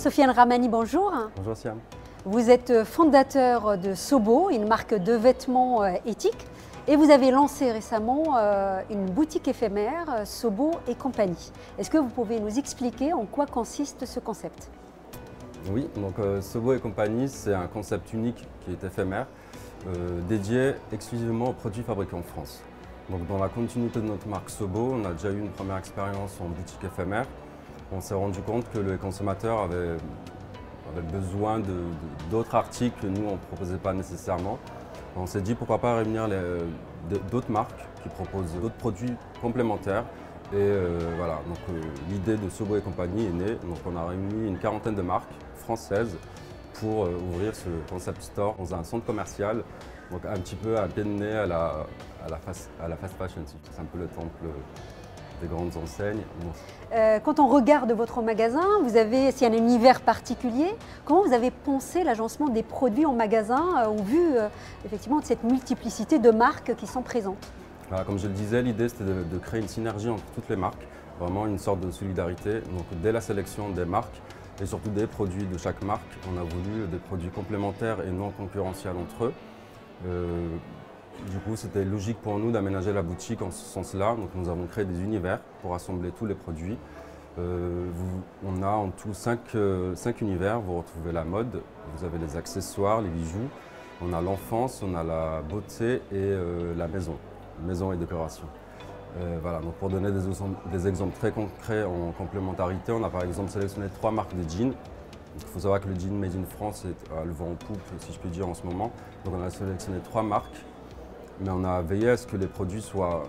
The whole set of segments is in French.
Sofiane Ramani, bonjour. Bonjour Siam. Vous êtes fondateur de Sobo, une marque de vêtements éthiques, et vous avez lancé récemment une boutique éphémère, Sobo et compagnie. Est-ce que vous pouvez nous expliquer en quoi consiste ce concept? Oui, donc Sobo et compagnie, c'est un concept unique qui est éphémère, dédié exclusivement aux produits fabriqués en France. Donc dans la continuité de notre marque Sobo, on a déjà eu une première expérience en boutique éphémère. On s'est rendu compte que les consommateurs avaient besoin d'autres articles que nous on ne proposait pas nécessairement. On s'est dit pourquoi pas réunir d'autres marques qui proposent d'autres produits complémentaires. Et voilà, donc l'idée de Sobo et compagnie est née. Donc on a réuni une quarantaine de marques françaises pour ouvrir ce concept store dans un centre commercial, donc un petit peu à pied de nez à la fast fashion. C'est un peu le temple des grandes enseignes. Quand on regarde votre magasin, s'il y a un univers particulier, comment vous avez pensé l'agencement des produits en magasin au vu effectivement de cette multiplicité de marques qui sont présentes? Voilà, comme je le disais, l'idée c'était de créer une synergie entre toutes les marques, vraiment une sorte de solidarité. Donc dès la sélection des marques et surtout des produits de chaque marque, on a voulu des produits complémentaires et non concurrentiels entre eux. Du coup, c'était logique pour nous d'aménager la boutique en ce sens-là. Donc, nous avons créé des univers pour assembler tous les produits. On a en tout 5 univers. Vous retrouvez la mode, vous avez les accessoires, les bijoux, on a l'enfance, on a la beauté et la maison et décoration. Voilà, donc pour donner des exemples très concrets en complémentarité, on a par exemple sélectionné 3 marques de jeans. Il faut savoir que le jean Made in France est le vent en poupe, si je puis dire, en ce moment. Donc on a sélectionné 3 marques. Mais on a veillé à ce que les produits soient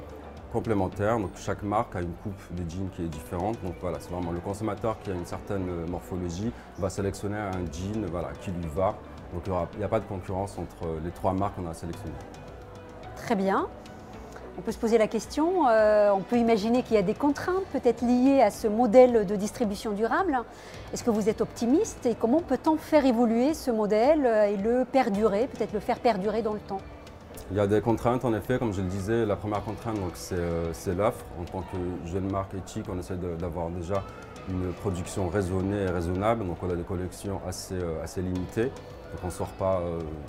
complémentaires. Donc chaque marque a une coupe de jean qui est différente. Donc voilà, c'est vraiment le consommateur qui a une certaine morphologie va sélectionner un jean qui lui va. Donc il n'y a pas de concurrence entre les 3 marques qu'on a sélectionnées. Très bien. On peut se poser la question, on peut imaginer qu'il y a des contraintes peut-être liées à ce modèle de distribution durable. Est-ce que vous êtes optimiste et comment peut-on faire évoluer ce modèle et peut-être le faire perdurer dans le temps? Il y a des contraintes en effet, comme je le disais, la première contrainte c'est l'offre. En tant que jeune marque éthique, on essaie d'avoir déjà une production raisonnée et raisonnable, donc on a des collections assez limitées, donc on ne sort pas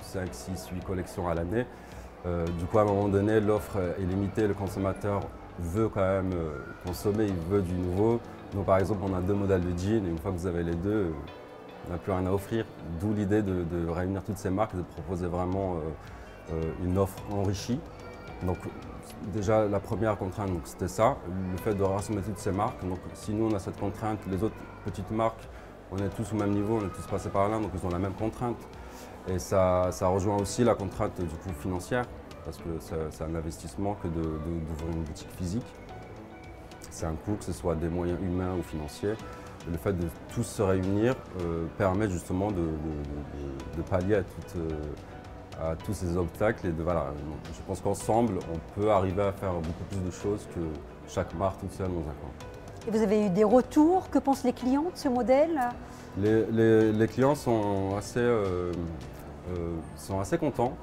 5, 6, 8 collections à l'année. Du coup à un moment donné l'offre est limitée, le consommateur veut quand même consommer, il veut du nouveau. Donc par exemple on a 2 modèles de jeans et une fois que vous avez les deux, on n'a plus rien à offrir. D'où l'idée de réunir toutes ces marques et de proposer vraiment une offre enrichie. Donc déjà la première contrainte c'était ça, le fait de rassembler toutes ces marques. Donc si nous on a cette contrainte, les autres petites marques, on est tous au même niveau, on est tous passés par là, donc ils ont la même contrainte. Et ça rejoint aussi la contrainte du coup financière, parce que c'est un investissement que d'ouvrir une boutique physique. C'est un coût, que ce soit des moyens humains ou financiers. Et le fait de tous se réunir permet justement de pallier à tous ces obstacles. Et je pense qu'ensemble, on peut arriver à faire beaucoup plus de choses que chaque marque toute seule dans un coin. Et vous avez eu des retours? Que pensent les clients de ce modèle? Les clients sont assez contents.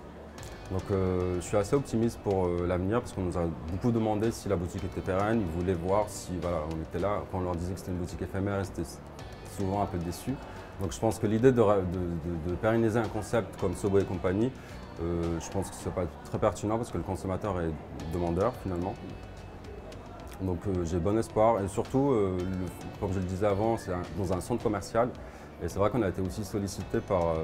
Donc je suis assez optimiste pour l'avenir parce qu'on nous a beaucoup demandé si la boutique était pérenne. Ils voulaient voir si on était là. Quand on leur disait que c'était une boutique éphémère, ils étaient souvent un peu déçus. Donc je pense que l'idée de pérenniser un concept comme Sobo et compagnie, je pense que ce n'est pas très pertinent parce que le consommateur est demandeur finalement. Donc j'ai bon espoir et surtout, comme je le disais avant, c'est dans un centre commercial. Et c'est vrai qu'on a été aussi sollicité par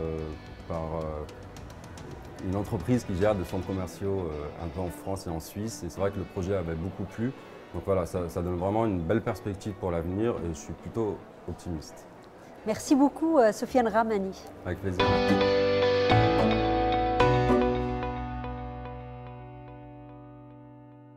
une entreprise qui gère des centres commerciaux un peu en France et en Suisse. Et c'est vrai que le projet avait beaucoup plu. Donc voilà, ça donne vraiment une belle perspective pour l'avenir et je suis plutôt optimiste. Merci beaucoup Sofiane Ramani. Avec plaisir.